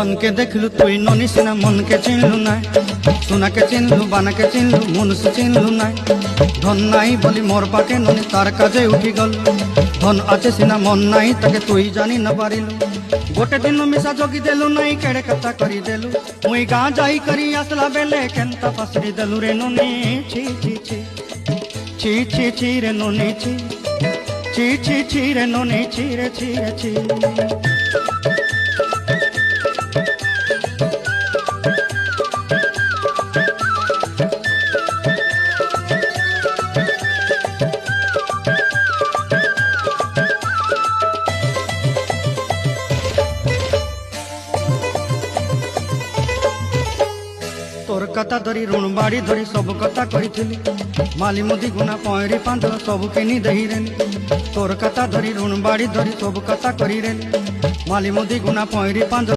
धन के देखलु तुई ननी सिना मन के चिन्हलु ना सोना के चिन्हलु बाना के चिन्हलु मनुष्य चिन्हलु ना धन नाई बोली मोर पाके ननी तार काजे उठी गल धन आचे सिना मन नाई ताके तुई जानी न पारिलु गोटे दिन मिसा जोगी देलु नाई केड़े कथा करी देलु मुई गाँ जाई करी आसला बेले केंता पसरी देलु रे ननी छी छी छी छी छी छी रे ननी छी छी छी छी रे ननी छी रे छी रे छी तोर कथा धरी ऋण बाड़ी धरी सब कथा कही माली मुदी गुना पयरी पांद सब किनी दही रेली तोर कथा धरी ऋण बाड़ी धरी सब कथा करी रेली माली मुदी गुना पयरी पांद